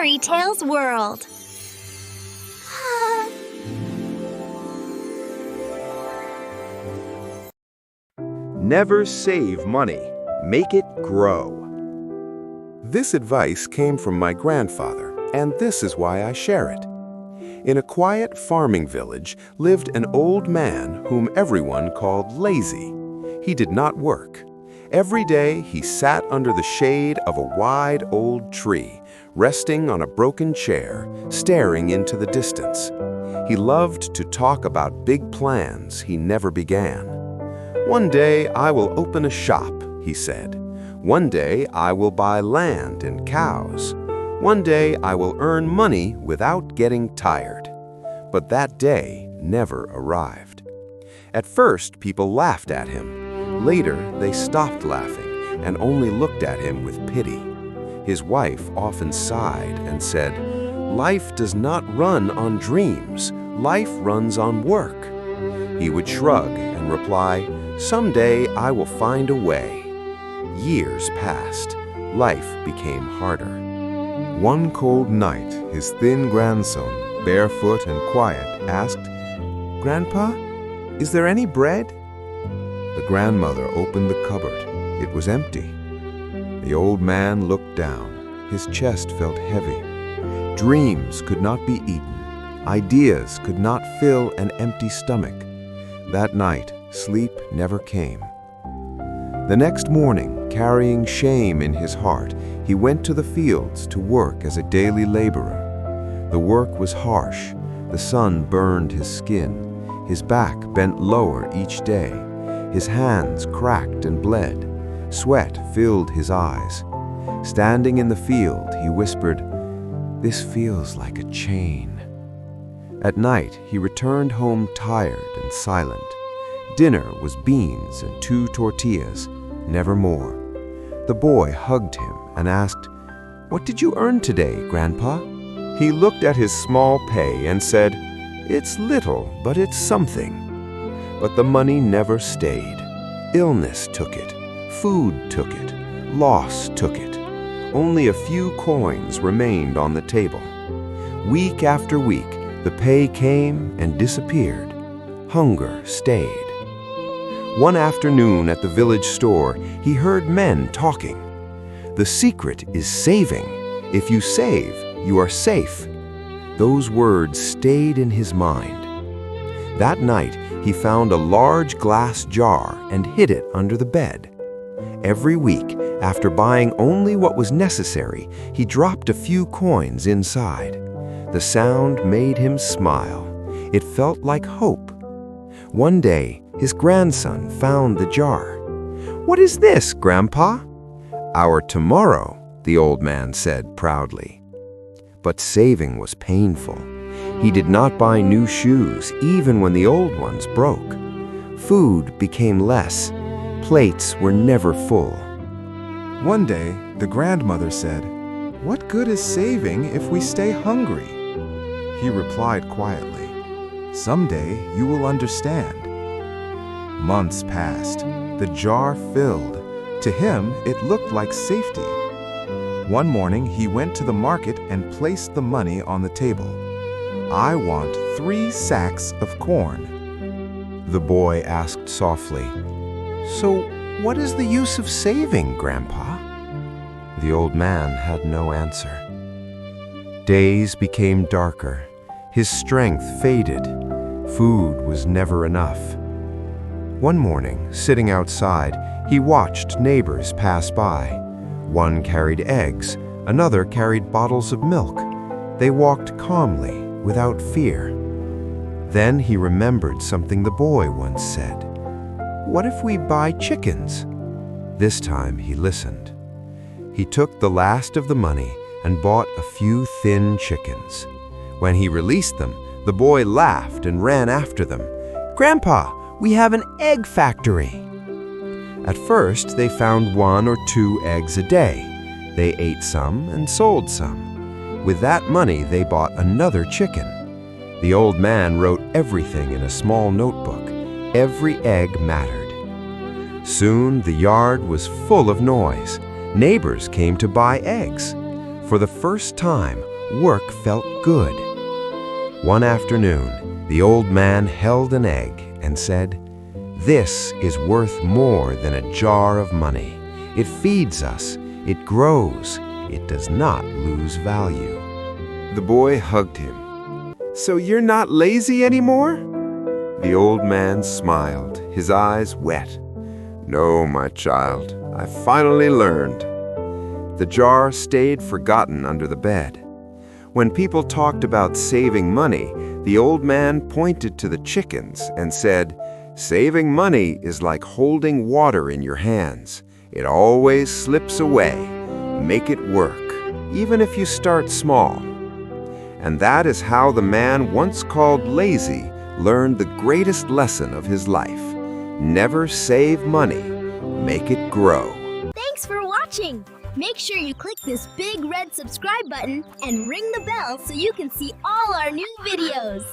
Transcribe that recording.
Fairy Tales world. Never save money. Make it grow. This advice came from my grandfather, and this is why I share it. In a quiet farming village lived an old man whom everyone called lazy. He did not work. Every day he sat under the shade of a wide old tree, resting on a broken chair, staring into the distance. He loved to talk about big plans he never began. "One day I will open a shop," he said. "One day I will buy land and cows. One day I will earn money without getting tired." But that day never arrived. At first, people laughed at him. Later, they stopped laughing and only looked at him with pity. His wife often sighed and said, "Life does not run on dreams. Life runs on work." He would shrug and reply, "Someday I will find a way." Years passed. Life became harder. One cold night, his thin grandson, barefoot and quiet, asked, "Grandpa, is there any bread?" The grandmother opened the cupboard. It was empty. The old man looked down. His chest felt heavy. Dreams could not be eaten. Ideas could not fill an empty stomach. That night, sleep never came. The next morning, carrying shame in his heart, he went to the fields to work as a daily laborer. The work was harsh. The sun burned his skin. His back bent lower each day. His hands cracked and bled. Sweat filled his eyes. Standing in the field, he whispered, "This feels like a chain." At night, he returned home tired and silent. Dinner was beans and 2 tortillas, never more. The boy hugged him and asked, "What did you earn today, Grandpa?" He looked at his small pay and said, "It's little, but it's something." But the money never stayed. Illness took it. Food took it. Loss took it. Only a few coins remained on the table. Week after week, the pay came and disappeared. Hunger stayed. One afternoon at the village store, he heard men talking. "The secret is saving. If you save, you are safe." Those words stayed in his mind. That night, he found a large glass jar and hid it under the bed. Every week, after buying only what was necessary, he dropped a few coins inside. The sound made him smile. It felt like hope. One day, his grandson found the jar. "What is this, Grandpa?" "Our tomorrow," the old man said proudly. But saving was painful. He did not buy new shoes even when the old ones broke. Food became less. Plates were never full. One day, the grandmother said, "What good is saving if we stay hungry?" He replied quietly, "Someday you will understand." Months passed. The jar filled. To him, it looked like safety. One morning, he went to the market and placed the money on the table. "I want 3 sacks of corn." The boy asked softly, "So what is the use of saving, Grandpa?" The old man had no answer. Days became darker. His strength faded. Food was never enough. One morning, sitting outside, he watched neighbors pass by. One carried eggs, another carried bottles of milk. They walked calmly, without fear. Then he remembered something the boy once said. "What if we buy chickens?" This time he listened. He took the last of the money and bought a few thin chickens. When he released them, the boy laughed and ran after them. "Grandpa, we have an egg factory." At first, they found 1 or 2 eggs a day. They ate some and sold some. With that money, they bought another chicken. The old man wrote everything in a small notebook. Every egg mattered. Soon, the yard was full of noise. Neighbors came to buy eggs. For the first time, work felt good. One afternoon, the old man held an egg and said, "This is worth more than a jar of money. It feeds us, it grows, it does not lose value." The boy hugged him. "So you're not lazy anymore?" The old man smiled, his eyes wet. "No, my child, I finally learned." The jar stayed forgotten under the bed. When people talked about saving money, the old man pointed to the chickens and said, "Saving money is like holding water in your hands. It always slips away. Make it work, even if you start small." And that is how the man once called lazy learned the greatest lesson of his life. Never save money, make it grow. Thanks for watching! Make sure you click this big red subscribe button and ring the bell so you can see all our new videos.